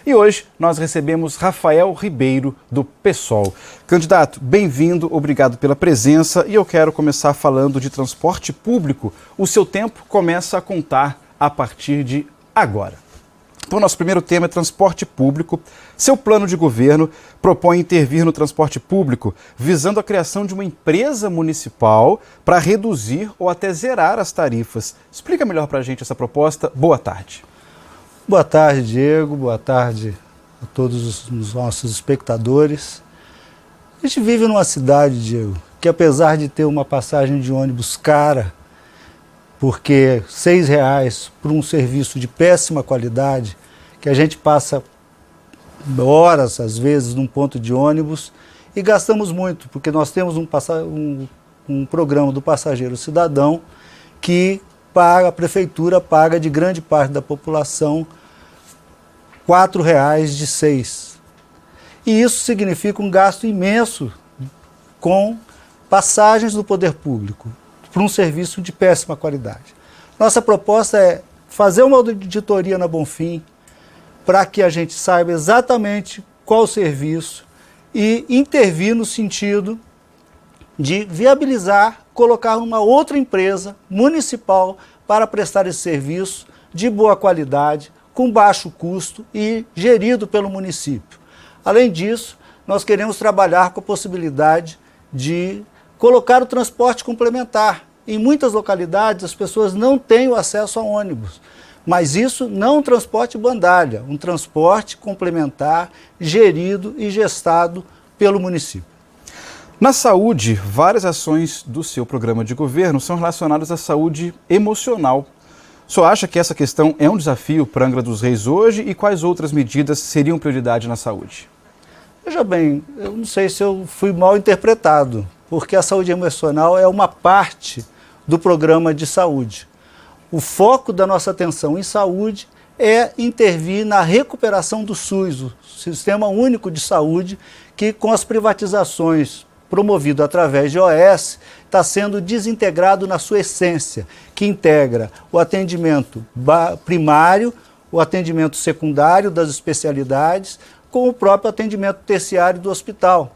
E hoje nós recebemos Rafael Ribeiro, do PSOL. Candidato, bem-vindo, obrigado pela presença e eu quero começar falando de transporte público. O seu tempo começa a contar a partir de agora. Então, nosso primeiro tema é transporte público. Seu plano de governo propõe intervir no transporte público, visando a criação de uma empresa municipal para reduzir ou até zerar as tarifas. Explica melhor para a gente essa proposta. Boa tarde. Boa tarde, Diego. Boa tarde a todos os nossos espectadores. A gente vive numa cidade, Diego, que apesar de ter uma passagem de ônibus cara, porque R$6 por um serviço de péssima qualidade, que a gente passa horas, às vezes, num ponto de ônibus e gastamos muito, porque nós temos um programa do Passageiro Cidadão que a prefeitura paga de grande parte da população R$4 de 6. E isso significa um gasto imenso com passagens do poder público para um serviço de péssima qualidade. Nossa proposta é fazer uma auditoria na Bonfim para que a gente saiba exatamente qual o serviço e intervir no sentido de viabilizar, colocar uma outra empresa municipal para prestar esse serviço de boa qualidade, com baixo custo e gerido pelo município. Além disso, nós queremos trabalhar com a possibilidade de colocar o transporte complementar. Em muitas localidades as pessoas não têm o acesso a ônibus, mas isso não é um transporte bandalha, um transporte complementar, gerido e gestado pelo município. Na saúde, várias ações do seu programa de governo são relacionadas à saúde emocional. O senhor acha que essa questão é um desafio para Angra dos Reis hoje e quais outras medidas seriam prioridade na saúde? Veja bem, eu não sei se eu fui mal interpretado, porque a saúde emocional é uma parte do programa de saúde. O foco da nossa atenção em saúde é intervir na recuperação do SUS, o Sistema Único de Saúde, que com as privatizações promovido através de OS, está sendo desintegrado na sua essência, que integra o atendimento primário, o atendimento secundário das especialidades, com o próprio atendimento terciário do hospital.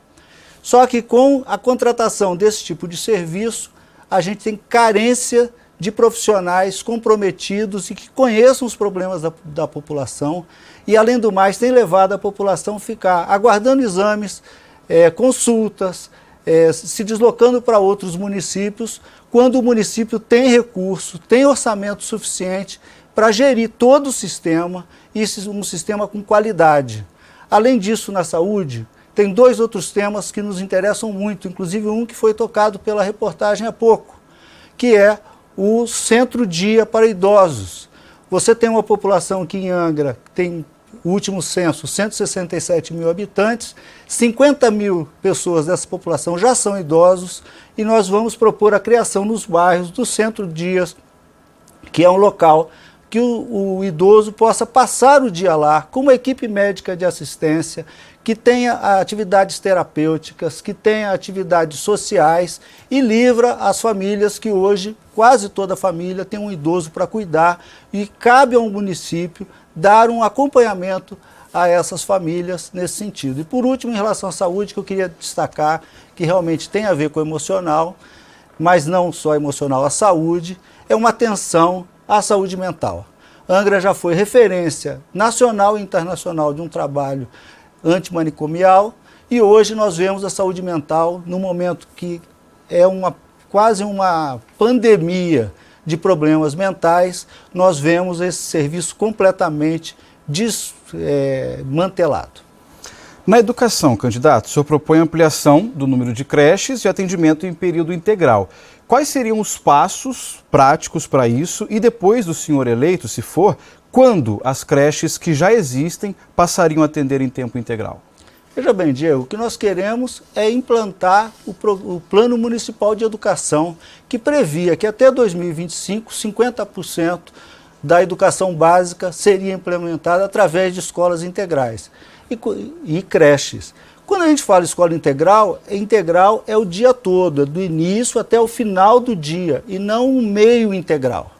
Só que com a contratação desse tipo de serviço, a gente tem carência de profissionais comprometidos e que conheçam os problemas da população e, além do mais, tem levado a população a ficar aguardando exames, consultas, se deslocando para outros municípios, quando o município tem recurso, tem orçamento suficiente para gerir todo o sistema e um sistema com qualidade. Além disso, na saúde, tem dois outros temas que nos interessam muito, inclusive um que foi tocado pela reportagem há pouco, que é o Centro-Dia para Idosos. Você tem uma população aqui em Angra, que tem o último censo, 167 mil habitantes, 50 mil pessoas dessa população já são idosos e nós vamos propor a criação nos bairros do Centro-Dias, que é um local que o idoso possa passar o dia lá com uma equipe médica de assistência, que tenha atividades terapêuticas, que tenha atividades sociais e livra as famílias que hoje, quase toda família, tem um idoso para cuidar e cabe ao município dar um acompanhamento a essas famílias nesse sentido. E por último, em relação à saúde, que eu queria destacar, que realmente tem a ver com o emocional, mas não só emocional, a saúde, é uma atenção à saúde mental. Angra já foi referência nacional e internacional de um trabalho antimanicomial e hoje nós vemos a saúde mental num momento que é quase uma pandemia de problemas mentais, nós vemos esse serviço completamente desmantelado. Na educação, candidato, o senhor propõe ampliação do número de creches e atendimento em período integral. Quais seriam os passos práticos para isso e depois do senhor eleito, se for, quando as creches que já existem passariam a atender em tempo integral? Veja bem, Diego, o que nós queremos é implantar o Plano Municipal de Educação, que previa que até 2025, 50% da educação básica seria implementada através de escolas integrais e creches. Quando a gente fala escola integral é o dia todo, é do início até o final do dia, e não um meio integral.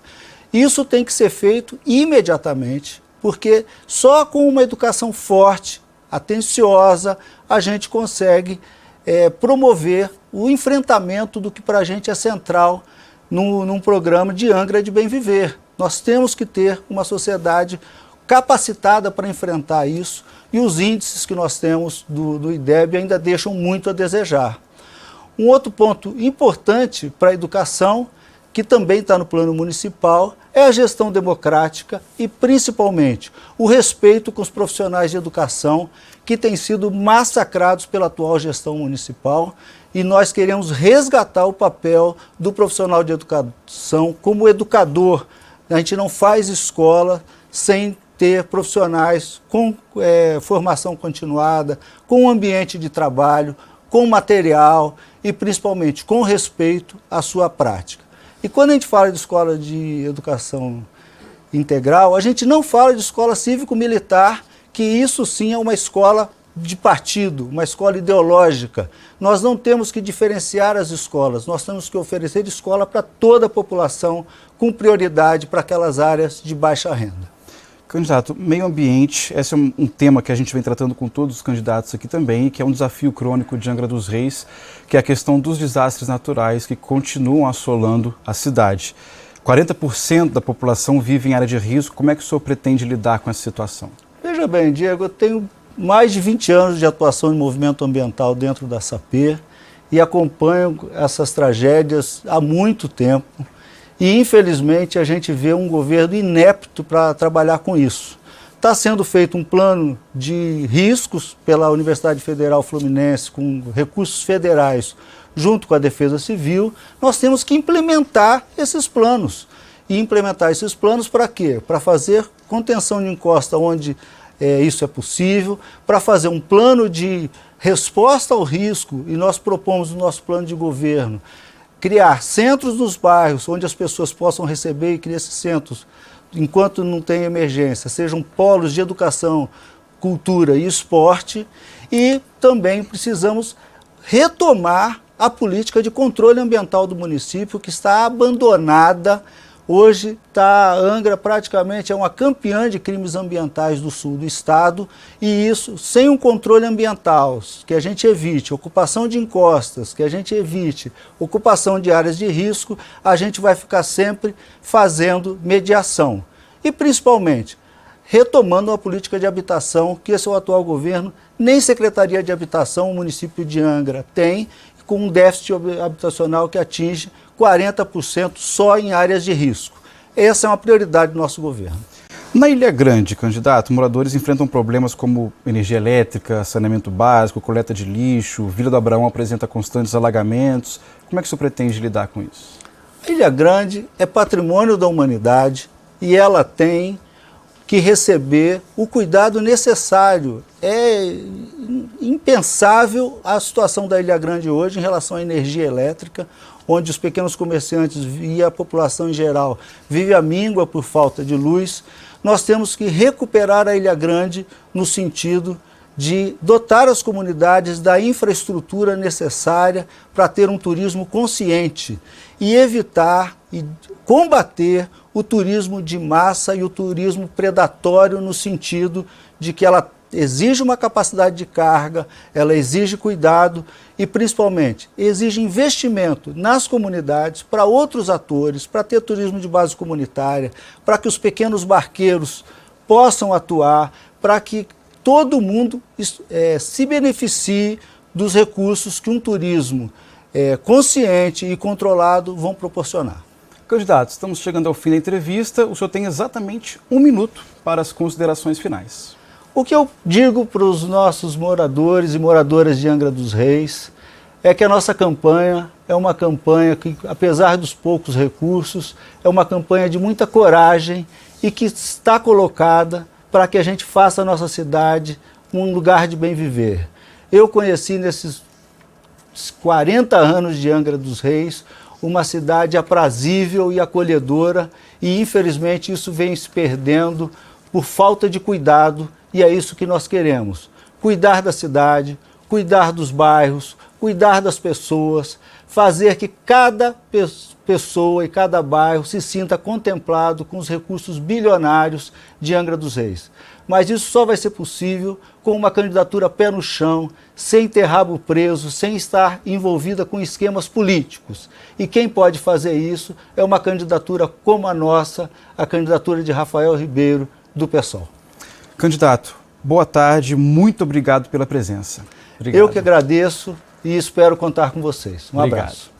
Isso tem que ser feito imediatamente, porque só com uma educação forte, atenciosa, a gente consegue promover o enfrentamento do que para a gente é central num programa de Angra de Bem Viver. Nós temos que ter uma sociedade capacitada para enfrentar isso, e os índices que nós temos do IDEB ainda deixam muito a desejar. Um outro ponto importante para a educação, que também está no plano municipal, é a gestão democrática e, principalmente, o respeito com os profissionais de educação que têm sido massacrados pela atual gestão municipal, e nós queremos resgatar o papel do profissional de educação como educador. A gente não faz escola sem ter profissionais com formação continuada, com ambiente de trabalho, com material e, principalmente, com respeito à sua prática. E quando a gente fala de escola de educação integral, a gente não fala de escola cívico-militar, que isso sim é uma escola de partido, uma escola ideológica. Nós não temos que diferenciar as escolas, nós temos que oferecer escola para toda a população, com prioridade para aquelas áreas de baixa renda. Candidato, meio ambiente, esse é um tema que a gente vem tratando com todos os candidatos aqui também, que é um desafio crônico de Angra dos Reis, que é a questão dos desastres naturais que continuam assolando a cidade. 40% da população vive em área de risco. Como é que o senhor pretende lidar com essa situação? Veja bem, Diego, eu tenho mais de 20 anos de atuação em movimento ambiental dentro da SAPER e acompanho essas tragédias há muito tempo. E, infelizmente, a gente vê um governo inepto para trabalhar com isso. Está sendo feito um plano de riscos pela Universidade Federal Fluminense, com recursos federais, junto com a Defesa Civil. Nós temos que implementar esses planos. E implementar esses planos para quê? Para fazer contenção de encosta onde isso é possível, para fazer um plano de resposta ao risco, e nós propomos no nosso plano de governo criar centros nos bairros onde as pessoas possam receber, e que esses centros, enquanto não tem emergência, sejam polos de educação, cultura e esporte. E também precisamos retomar a política de controle ambiental do município, que está abandonada. Hoje Angra praticamente é uma campeã de crimes ambientais do sul do estado, e isso sem um controle ambiental, que a gente evite ocupação de encostas, que a gente evite ocupação de áreas de risco, a gente vai ficar sempre fazendo mediação. E principalmente retomando a política de habitação, que esse é o atual governo, nem Secretaria de Habitação o município de Angra tem, com um déficit habitacional que atinge 40% só em áreas de risco. Essa é uma prioridade do nosso governo. Na Ilha Grande, candidato, moradores enfrentam problemas como energia elétrica, saneamento básico, coleta de lixo, Vila do Abraão apresenta constantes alagamentos. Como é que o senhor pretende lidar com isso? A Ilha Grande é patrimônio da humanidade e ela tem que receber o cuidado necessário. É impensável a situação da Ilha Grande hoje em relação à energia elétrica, onde os pequenos comerciantes e a população em geral vive a míngua por falta de luz. Nós temos que recuperar a Ilha Grande no sentido de dotar as comunidades da infraestrutura necessária para ter um turismo consciente e evitar e combater o turismo de massa e o turismo predatório, no sentido de que ela exige uma capacidade de carga, ela exige cuidado e, principalmente, exige investimento nas comunidades para outros atores, para ter turismo de base comunitária, para que os pequenos barqueiros possam atuar, para que todo mundo se beneficie dos recursos que um turismo consciente e controlado vão proporcionar. Candidato, estamos chegando ao fim da entrevista. O senhor tem exatamente 1 minuto para as considerações finais. O que eu digo para os nossos moradores e moradoras de Angra dos Reis é que a nossa campanha é uma campanha que, apesar dos poucos recursos, é uma campanha de muita coragem e que está colocada para que a gente faça a nossa cidade um lugar de bem viver. Eu conheci nesses 40 anos de Angra dos Reis uma cidade aprazível e acolhedora, e infelizmente isso vem se perdendo por falta de cuidado, e é isso que nós queremos: cuidar da cidade, cuidar dos bairros, cuidar das pessoas, fazer que cada pessoa e cada bairro se sinta contemplado com os recursos bilionários de Angra dos Reis. Mas isso só vai ser possível com uma candidatura pé no chão, sem ter rabo preso, sem estar envolvida com esquemas políticos. E quem pode fazer isso é uma candidatura como a nossa, a candidatura de Rafael Ribeiro, do PSOL. Candidato, boa tarde, muito obrigado pela presença. Obrigado. Eu que agradeço e espero contar com vocês. Um abraço.